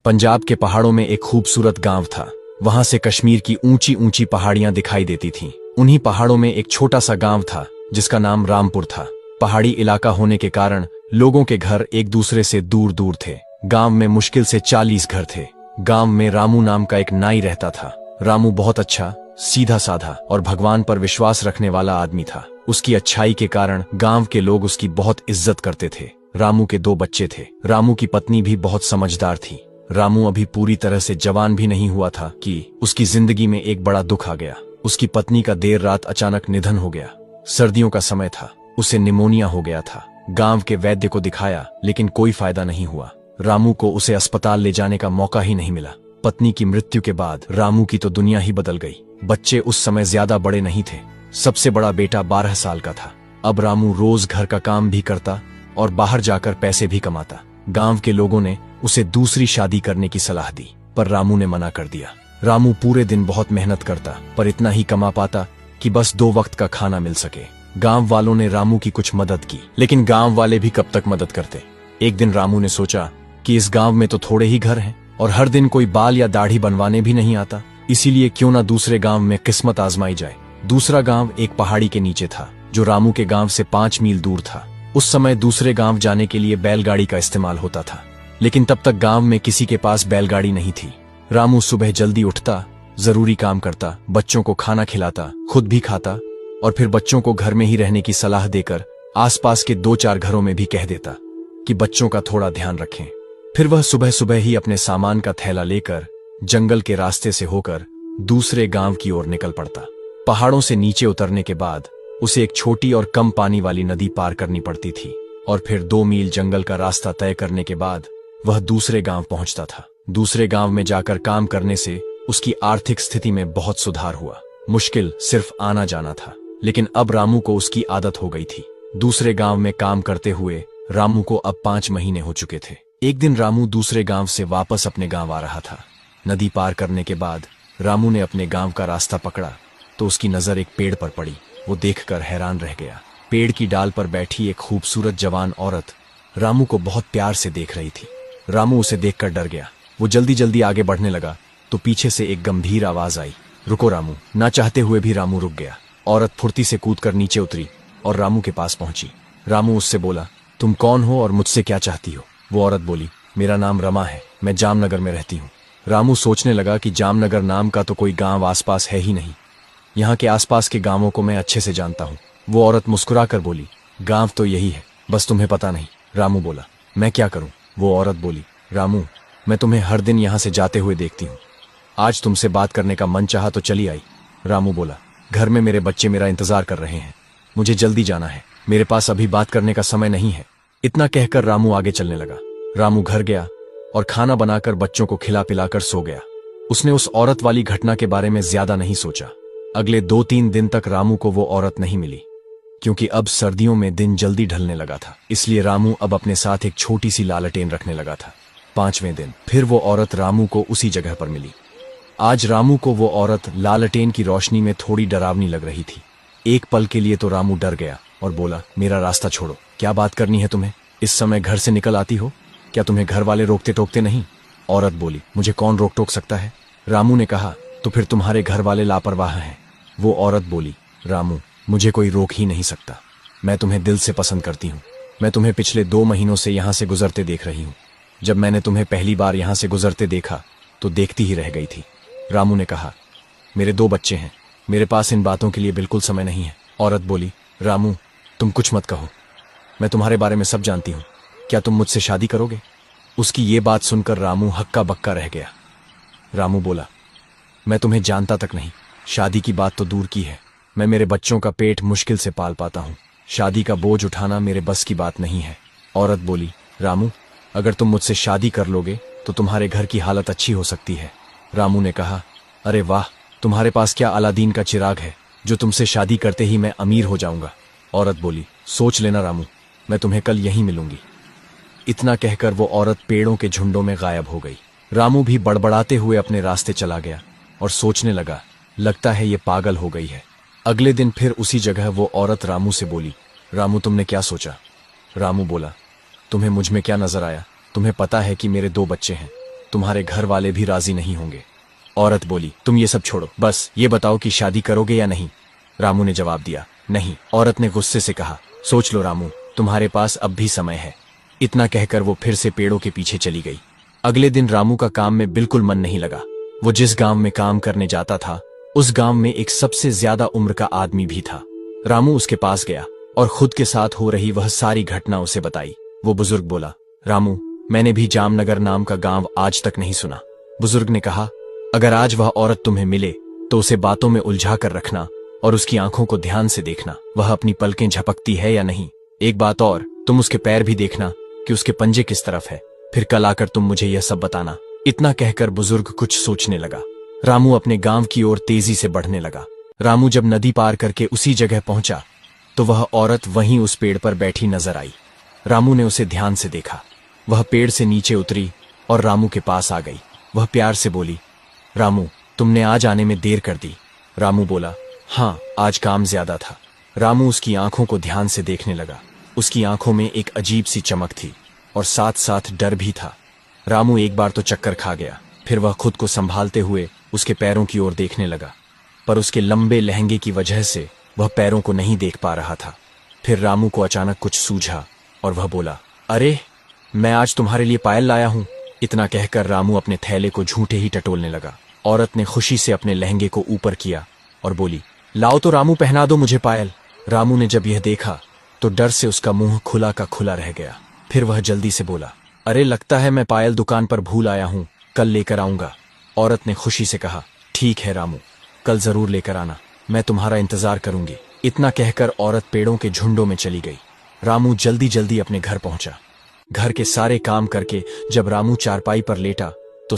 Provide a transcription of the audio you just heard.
पंजाब के पहाड़ों में एक खूबसूरत गांव था। वहां से कश्मीर की ऊंची ऊंची पहाड़ियां दिखाई देती थीं। उन्हीं पहाड़ों में एक छोटा सा गांव था जिसका नाम रामपुर था। पहाड़ी इलाका होने के कारण लोगों के घर एक दूसरे से दूर दूर थे। गांव में मुश्किल से 40 घर थे। गांव में रामू नाम का एक नाई रहता था। रामू बहुत अच्छा, सीधा साधा और भगवान पर विश्वास रखने वाला आदमी था। उसकी अच्छाई के कारण गांव के लोग उसकी बहुत इज्जत करते थे। रामू के 2 बच्चे थे। रामू की पत्नी भी बहुत समझदार थी। रामू अभी पूरी तरह से जवान भी नहीं हुआ था कि उसकी जिंदगी में एक बड़ा दुख आ गया। उसकी पत्नी का देर रात अचानक निधन हो गया। सर्दियों का समय था, उसे निमोनिया हो गया था। गांव के वैद्य को दिखाया लेकिन कोई फायदा नहीं हुआ। रामू को उसे अस्पताल ले जाने का मौका ही नहीं मिला। पत्नी की मृत्यु के बाद रामू की तो दुनिया ही बदल गई। बच्चे उस समय ज्यादा बड़े नहीं थे। सबसे बड़ा बेटा 12 साल का था। अब रामू रोज घर का काम भी करता और बाहर जाकर पैसे भी कमाता। गांव के लोगों ने उसे दूसरी शादी करने की सलाह दी, पर रामू ने मना कर दिया। रामू पूरे दिन बहुत मेहनत करता, पर इतना ही कमा पाता कि बस 2 वक्त का खाना मिल सके। गांव वालों ने रामू की कुछ मदद की, लेकिन गांव वाले भी कब तक मदद करते। एक दिन रामू ने सोचा कि इस गांव में तो थोड़े ही घर हैं और हर दिन कोई बाल या दाढ़ी बनवाने भी नहीं आता, इसीलिए क्यों ना दूसरे गांव में किस्मत आजमाई जाए। दूसरा गांव एक पहाड़ी के नीचे था, जो रामू के गांव से 5 मील दूर था। उस समय दूसरे गांव जाने के लिए बैलगाड़ी का इस्तेमाल होता था, लेकिन तब तक गांव में किसी के पास बैलगाड़ी नहीं थी। रामू सुबह जल्दी उठता, जरूरी काम करता, बच्चों को खाना खिलाता, खुद भी खाता और फिर बच्चों को घर में ही रहने की सलाह देकर आसपास के 2-4 घरों में भी कह देता कि बच्चों का थोड़ा ध्यान रखें। फिर वह सुबह सुबह ही अपने सामान का थैला लेकर जंगल के रास्ते से होकर दूसरे गांव की ओर निकल पड़ता। पहाड़ों से नीचे उतरने के बाद उसे एक छोटी और कम पानी वाली नदी पार करनी पड़ती थी और फिर 2 मील जंगल का रास्ता तय करने के बाद वह दूसरे गांव पहुंचता था। दूसरे गांव में जाकर काम करने से उसकी आर्थिक स्थिति में बहुत सुधार हुआ। मुश्किल सिर्फ आना जाना था, लेकिन अब रामू को उसकी आदत हो गई थी। दूसरे गांव में काम करते हुए रामू को अब 5 महीने हो चुके थे। एक दिन रामू दूसरे गांव से वापस अपने गांव आ रहा था। नदी पार करने के बाद रामू ने अपने गांव का रास्ता पकड़ा तो उसकी नजर एक पेड़ पर पड़ी। वो देखकर हैरान रह गया। पेड़ की डाल पर बैठी एक खूबसूरत जवान औरत रामू को बहुत प्यार से देख रही थी। रामू उसे देखकर डर गया। वो जल्दी जल्दी आगे बढ़ने लगा तो पीछे से एक गंभीर आवाज आई, रुको रामू। ना चाहते हुए भी रामू रुक गया। औरत फुर्ती से कूदकर नीचे उतरी और रामू के पास पहुंची। रामू उससे बोला, तुम कौन हो और मुझसे क्या चाहती हो? वो औरत बोली, मेरा नाम रमा है, मैं जामनगर में रहती हूँ। रामू सोचने लगा कि जामनगर नाम का तो कोई गांव आसपास है ही नहीं। यहाँ के आसपास के गांवों को मैं अच्छे से जानता हूँ। वो औरत मुस्कुराकर बोली, गांव तो यही है, बस तुम्हें पता नहीं। रामू बोला, मैं क्या करूँ? वो औरत बोली, रामू, मैं तुम्हें हर दिन यहाँ से जाते हुए देखती हूँ। आज तुमसे बात करने का मन चाहा तो चली आई। रामू बोला, घर में मेरे बच्चे मेरा इंतजार कर रहे हैं, मुझे जल्दी जाना है, मेरे पास अभी बात करने का समय नहीं है। इतना कहकर रामू आगे चलने लगा। रामू घर गया और खाना बनाकर बच्चों को खिला पिलाकर सो गया। उसने उस औरत वाली घटना के बारे में ज्यादा नहीं सोचा। अगले 2-3 दिन तक रामू को वो औरत नहीं मिली, क्योंकि अब सर्दियों में दिन जल्दी ढलने लगा था। इसलिए रामू अब अपने साथ एक छोटी सी लालटेन रखने लगा था। 5वें दिन फिर वो औरत रामू को उसी जगह पर मिली। आज रामू को वो औरत लालटेन की रोशनी में थोड़ी डरावनी लग रही थी। एक पल के लिए तो रामू डर गया और बोला, मेरा रास्ता छोड़ो, क्या बात करनी है तुम्हें? इस समय घर से निकल आती हो? क्या तुम्हें घर वाले रोकते टोकते नहीं? औरत बोली, मुझे कौन रोक टोक सकता है? रामू ने कहा, तो फिर तुम्हारे घर वाले लापरवाह हैं। वो औरत बोली, रामू, मुझे कोई रोक ही नहीं सकता, मैं तुम्हें दिल से पसंद करती हूँ। मैं तुम्हें पिछले 2 महीनों से यहाँ से गुजरते देख रही हूँ। जब मैंने तुम्हें पहली बार यहाँ से गुजरते देखा तो देखती ही रह गई थी। रामू ने कहा, मेरे 2 बच्चे हैं, मेरे पास इन बातों के लिए बिल्कुल समय नहीं है। औरत बोली, रामू, तुम कुछ मत कहो, मैं तुम्हारे बारे में सब जानती हूँ, क्या तुम मुझसे शादी करोगे? उसकी ये बात सुनकर रामू हक्का बक्का रह गया। रामू बोला, मैं तुम्हें जानता तक नहीं, शादी की बात तो दूर की है, मैं मेरे बच्चों का पेट मुश्किल से पाल पाता हूँ, शादी का बोझ उठाना मेरे बस की बात नहीं है। औरत बोली, रामू, अगर तुम मुझसे शादी कर लोगे तो तुम्हारे घर की हालत अच्छी हो सकती है। रामू ने कहा, अरे वाह, तुम्हारे पास क्या अलादीन का चिराग है जो तुमसे शादी करते ही मैं अमीर हो जाऊंगा। औरत बोली, सोच लेना रामू, मैं तुम्हें कल यहीं मिलूंगी। इतना कहकर वो औरत पेड़ों के झुंडों में गायब हो गई। रामू भी बड़बड़ाते हुए अपने रास्ते चला गया और सोचने लगा, लगता है ये पागल हो गई है। अगले दिन फिर उसी जगह वो औरत रामू से बोली, रामू, तुमने क्या सोचा? रामू बोला, तुम्हें मुझ में क्या नजर आया? तुम्हें पता है कि मेरे 2 बच्चे हैं, तुम्हारे घर वाले भी राजी नहीं होंगे। औरत बोली, तुम ये सब छोड़ो, बस ये बताओ कि शादी करोगे या नहीं। रामू ने जवाब दिया, नहीं। औरत ने गुस्से से कहा, सोच लो रामू, तुम्हारे पास अब भी समय है। इतना कहकर वो फिर से पेड़ों के पीछे चली गई। अगले दिन रामू का काम में बिल्कुल मन नहीं लगा। वो जिस गांव में काम करने जाता था, उस गांव में एक सबसे ज्यादा उम्र का आदमी भी था। रामू उसके पास गया और खुद के साथ हो रही वह सारी घटना उसे बताई। वो बुजुर्ग बोला, रामू, मैंने भी जामनगर नाम का गांव आज तक नहीं सुना। बुजुर्ग ने कहा, अगर आज वह औरत तुम्हें मिले तो उसे बातों में उलझा कर रखना और उसकी आंखों को ध्यान से देखना, वह अपनी पलकें झपकती है या नहीं। एक बात और, तुम उसके पैर भी देखना कि उसके पंजे किस तरफ है। फिर कल आकर तुम मुझे यह सब बताना। इतना कहकर बुजुर्ग कुछ सोचने लगा। रामू अपने गांव की ओर तेजी से बढ़ने लगा। रामू जब नदी पार करके उसी जगह पहुंचा तो वह औरत वहीं उस पेड़ पर बैठी नजर आई। रामू ने उसे ध्यान से देखा। वह पेड़ से नीचे उतरी और रामू के पास आ गई। वह प्यार से बोली, रामू, तुमने आज आने में देर कर दी। रामू बोला, हाँ, आज काम ज्यादा था। रामू उसकी आंखों को ध्यान से देखने लगा। उसकी आंखों में एक अजीब सी चमक थी और साथ साथ डर भी था। रामू एक बार तो चक्कर खा गया। फिर वह खुद को संभालते हुए उसके पैरों की ओर देखने लगा, पर उसके लंबे लहंगे की वजह से वह पैरों को नहीं देख पा रहा था। फिर रामू को अचानक कुछ सूझा और वह बोला, अरे, मैं आज तुम्हारे लिए पायल लाया हूं। इतना कहकर रामू अपने थैले को झूठे ही टटोलने लगा। औरत ने खुशी से अपने लहंगे को ऊपर किया और बोली, लाओ तो रामू, पहना दो मुझे पायल। रामू ने जब यह देखा तो डर से उसका मुंह खुला का खुला रह गया। फिर वह जल्दी से बोला, अरे, लगता है मैं पायल दुकान पर भूल आया हूं, कल लेकर आऊंगा। औरत ने खुशी से कहा, ठीक है रामू, कल जरूर लेकर आना, मैं तुम्हारा इंतजार करूंगी। इतना कहकर औरत पेड़ों के झुंडों में चली गई। रामू जल्दी जल्दी अपने घर पहुंचा। घर के सारे काम करके जब रामू चारपाई पर लेटा तो